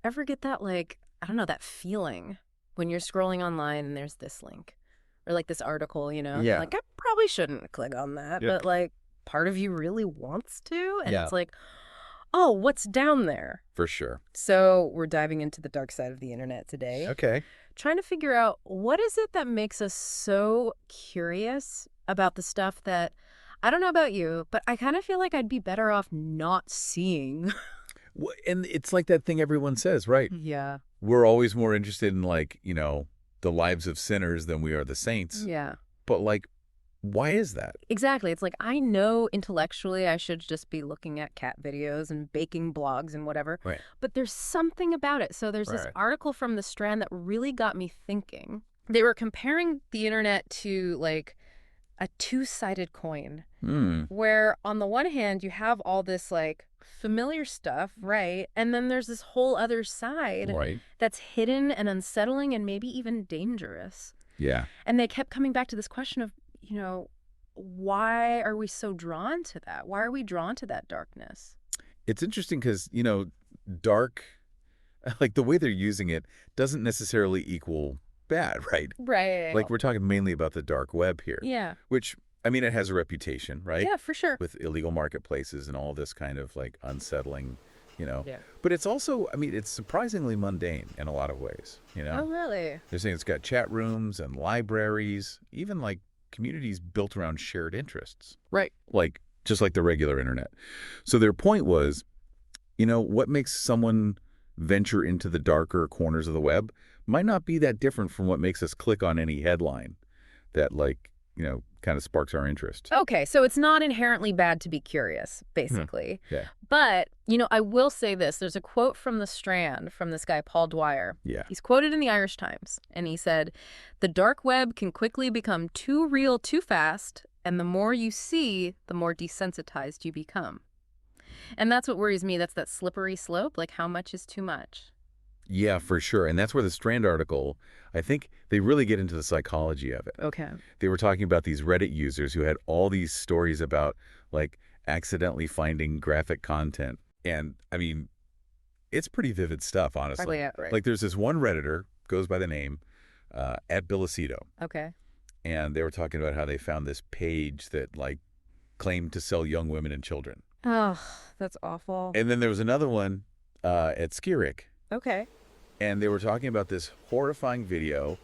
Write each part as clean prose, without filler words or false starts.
ever get that, like, I don't know, that feeling when you're scrolling online and there's this link or like this article, you're Yeah. like, I probably shouldn't click on that, Yeah. but like part of you really wants to. And Yeah. it's like, oh, what's down there? For sure. So we're diving into the dark side of the internet today. Okay. Trying to figure out what is it that makes us so curious about the stuff that, I don't know about you, but I kind of feel like I'd be better off not seeing. And it's like that thing everyone says, right? Yeah. We're always more interested in, like, the lives of sinners than we are the saints. Yeah. But, like, why is that? Exactly. It's like, I know intellectually I should just be looking at cat videos and baking blogs and whatever. Right. But there's something about it. So there's this Right. article from the Strand that really got me thinking. They were comparing the internet to like a two-sided coin, where on the one hand you have all this like familiar stuff, right? And then there's this whole other side Right. that's hidden and unsettling and maybe even dangerous. Yeah. And they kept coming back to this question of, why are we so drawn to that? Why are we drawn to that darkness? It's interesting because, dark, like the way they're using it doesn't necessarily equal bad, right? Right. Like we're talking mainly about the dark web here. Yeah. Which, I mean, it has a reputation, right? Yeah, for sure. With illegal marketplaces and all this kind of like unsettling, Yeah. But it's also, I mean, it's surprisingly mundane in a lot of ways, Oh, really? They're saying it's got chat rooms and libraries, even like communities built around shared interests. Right. Like, just like the regular internet. So their point was, what makes someone venture into the darker corners of the web might not be that different from what makes us click on any headline that, like, kind of sparks our interest. Okay, so it's not inherently bad to be curious, basically. Yeah. But, I will say this. There's a quote from the Strand from this guy, Paul Dwyer. Yeah. He's quoted in the Irish Times, and he said, "The dark web can quickly become too real too fast, and the more you see, the more desensitized you become." And that's what worries me. That's that slippery slope. Like, how much is too much? Yeah, for sure. And that's where the Strand article, I think they really get into the psychology of it. Okay. They were talking about these Reddit users who had all these stories about, like, accidentally finding graphic content. And, I mean, it's pretty vivid stuff, honestly. Probably, yeah, right. Like, there's this one Redditor, goes by the name, at Billacito. Okay. And they were talking about how they found this page that, like, claimed to sell young women and children. Oh, that's awful. And then there was another one at Skirrick. Okay. And they were talking about this horrifying video,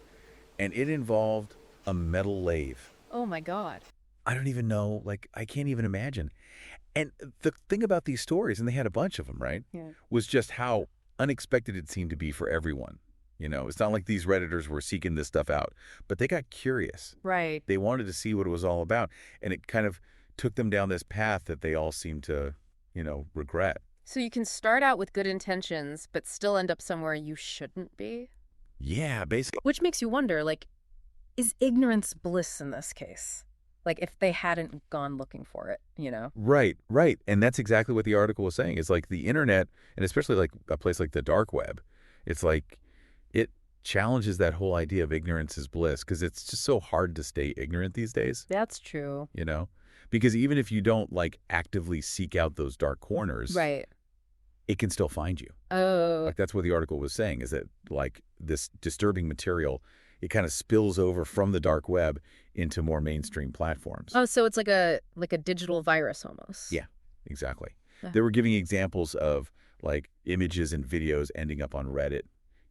and it involved a metal lathe. Oh, my God. I don't even know, like, I can't even imagine. And the thing about these stories, and they had a bunch of them, right, was just how unexpected it seemed to be for everyone. It's not like these Redditors were seeking this stuff out, but they got curious. Right. They wanted to see what it was all about, and it kind of took them down this path that they all seemed to, regret. So you can start out with good intentions, but still end up somewhere you shouldn't be? Yeah, basically. Which makes you wonder, like, is ignorance bliss in this case? Like, if they hadn't gone looking for it, Right, right. And that's exactly what the article was saying. It's like the internet, and especially like a place like the dark web, it's like it challenges that whole idea of ignorance is bliss, because it's just so hard to stay ignorant these days. That's true. Because even if you don't, like, actively seek out those dark corners, Right. it can still find you. Oh. Like, that's what the article was saying, is that, like, this disturbing material, it kind of spills over from the dark web into more mainstream platforms. Oh, so it's like a digital virus almost. Yeah, exactly. Yeah. They were giving examples of, like, images and videos ending up on Reddit,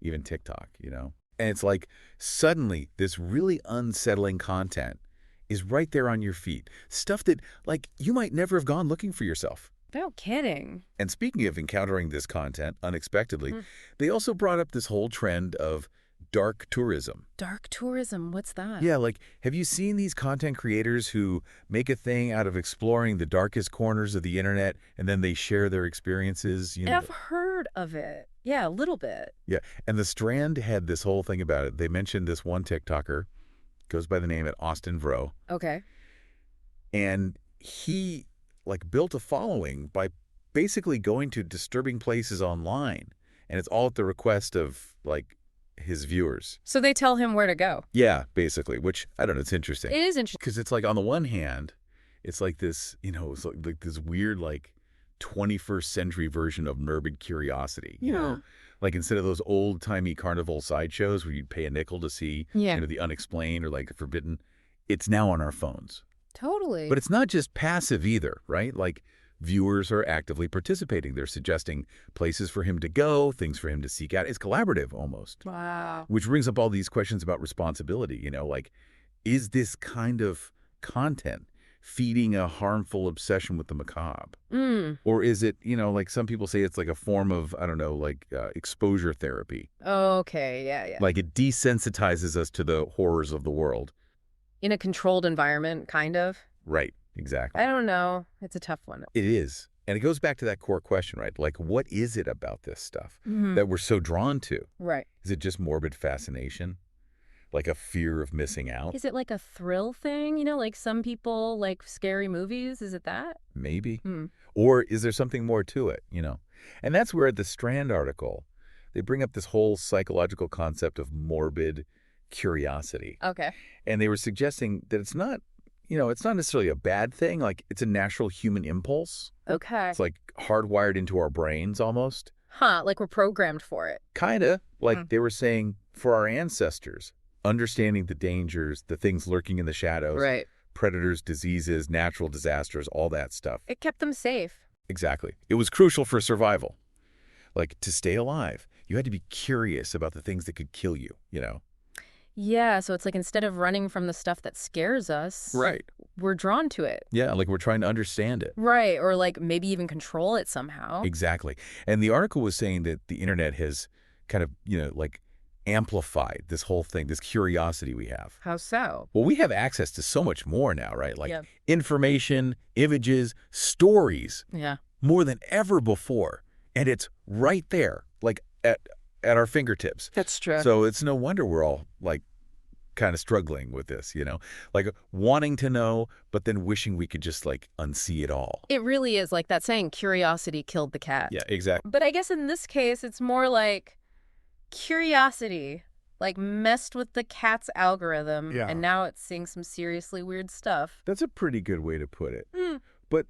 even TikTok, And it's like, suddenly, this really unsettling content is right there on your feed. Stuff that, like, you might never have gone looking for yourself. No kidding. And speaking of encountering this content unexpectedly, they also brought up this whole trend of dark tourism. Dark tourism, what's that? Yeah, like, have you seen these content creators who make a thing out of exploring the darkest corners of the internet, and then they share their experiences? I've heard of it. Yeah, a little bit. Yeah, and the Strand had this whole thing about it. They mentioned this one TikToker, goes by the name at Austin Vro. Okay. And he, like, built a following by basically going to disturbing places online. And it's all at the request of, like, his viewers. So they tell him where to go. Yeah, basically, which, I don't know, it's interesting. It is interesting. Because it's like, on the one hand, it's like this, it's like this weird, like, 21st century version of morbid curiosity, Like instead of those old-timey carnival sideshows where you'd pay a nickel to see, Yeah. the unexplained or like the forbidden, it's now on our phones. Totally. But it's not just passive either, right? Like viewers are actively participating. They're suggesting places for him to go, things for him to seek out. It's collaborative almost, Wow. which brings up all these questions about responsibility, like is this kind of content feeding a harmful obsession with the macabre? Or is it, like some people say it's like a form of, I don't know, like exposure therapy. Okay, yeah. Like it desensitizes us to the horrors of the world. In a controlled environment, kind of. Right, exactly. I don't know. It's a tough one. It is. And it goes back to that core question, right? Like, what is it about this stuff that we're so drawn to? Right. Is it just morbid fascination? Like a fear of missing out? Is it like a thrill thing? Like some people like scary movies? Is it that? Maybe. Or is there something more to it, And that's where the Strand article, they bring up this whole psychological concept of morbid curiosity. Okay. And they were suggesting that it's not, it's not necessarily a bad thing. Like it's a natural human impulse. Okay. It's like hardwired into our brains almost. Huh, like we're programmed for it. Kind of. Like they were saying for our ancestors, understanding the dangers, the things lurking in the shadows, Right. predators, diseases, natural disasters, all that stuff. It kept them safe. Exactly. It was crucial for survival. Like to stay alive, you had to be curious about the things that could kill you, Yeah, so it's like instead of running from the stuff that scares us, Right. we're drawn to it. Yeah, like we're trying to understand it. Right, or like maybe even control it somehow. Exactly. And the article was saying that the internet has kind of, like amplified this whole thing, this curiosity we have. How so? Well, we have access to so much more now, right? Like Yeah. information, images, stories, Yeah. more than ever before. And it's right there, like at our fingertips. That's true. So it's no wonder we're all like kind of struggling with this, like wanting to know, but then wishing we could just like unsee it all. It really is like that saying, curiosity killed the cat. Yeah, exactly. But I guess in this case, it's more like curiosity, like messed with the cat's algorithm, Yeah. and now it's seeing some seriously weird stuff. That's a pretty good way to put it. But,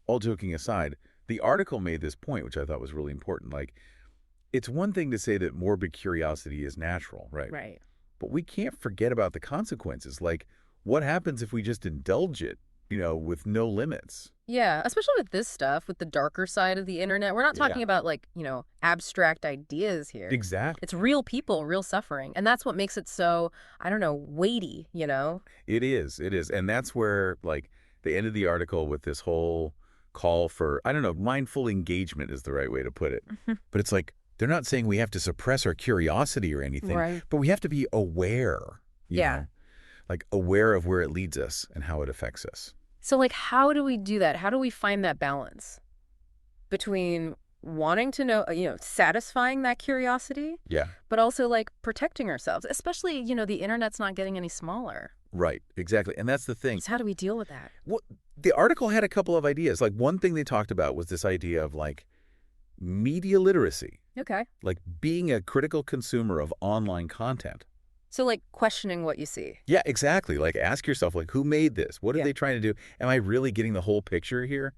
all joking aside, the article made this point, which I thought was really important. Like, it's one thing to say that morbid curiosity is natural, right? Right. But we can't forget about the consequences. Like, what happens if we just indulge it, with no limits? Yeah, especially with this stuff, with the darker side of the internet. We're not talking about like, abstract ideas here. Exactly. It's real people, real suffering. And that's what makes it so, I don't know, weighty, It is. It is. And that's where, like, they ended the article with this whole call for, I don't know, mindful engagement is the right way to put it. But it's like, they're not saying we have to suppress our curiosity or anything, Right. but we have to be aware, you know? Like aware of where it leads us and how it affects us. So, like, how do we do that? How do we find that balance between wanting to know, satisfying that curiosity, Yeah. but also, like, protecting ourselves, especially, the internet's not getting any smaller. Right, exactly. And that's the thing. So how do we deal with that? Well, the article had a couple of ideas. Like one thing they talked about was this idea of like media literacy, Okay. like being a critical consumer of online content. So, like, questioning what you see. Yeah, exactly. Like ask yourself, like, who made this? What are Yeah. they trying to do? Am I really getting the whole picture here?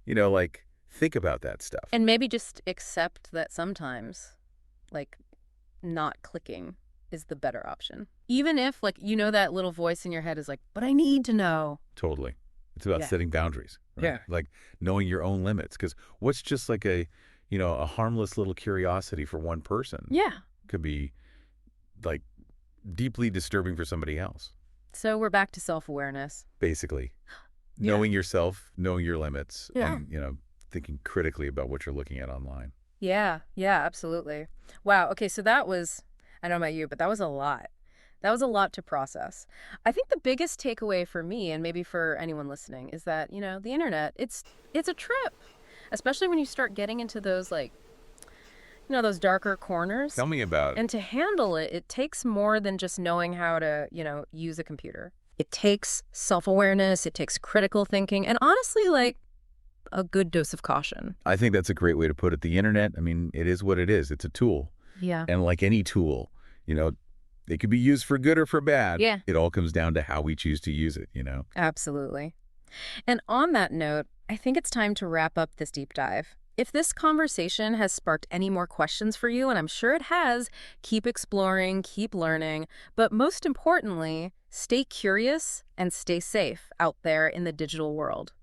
Like think about that stuff. And maybe just accept that sometimes, like, not clicking is the better option. Even if, like, that little voice in your head is like, but I need to know. Totally. It's about Yeah. setting boundaries. Right? Yeah. Like knowing your own limits. Because what's just like a harmless little curiosity for one person Yeah. could be like deeply disturbing for somebody else. So we're back to self-awareness. Basically, Yeah. knowing yourself, knowing your limits, Yeah. and, thinking critically about what you're looking at online. Yeah, absolutely. Wow. Okay, so that was, I don't know about you, but that was a lot. That was a lot to process. I think the biggest takeaway for me, and maybe for anyone listening, is that, the internet, it's a trip, especially when you start getting into those, like, those darker corners. Tell me about it. And to handle it, it takes more than just knowing how to, use a computer. It takes self-awareness, it takes critical thinking, and honestly, like, a good dose of caution. I think that's a great way to put it. The internet, I mean, it is what it is. It's a tool. Yeah. And like any tool, it could be used for good or for bad. Yeah. It all comes down to how we choose to use it, Absolutely. And on that note, I think it's time to wrap up this deep dive. If this conversation has sparked any more questions for you, and I'm sure it has, keep exploring, keep learning, but most importantly, stay curious and stay safe out there in the digital world.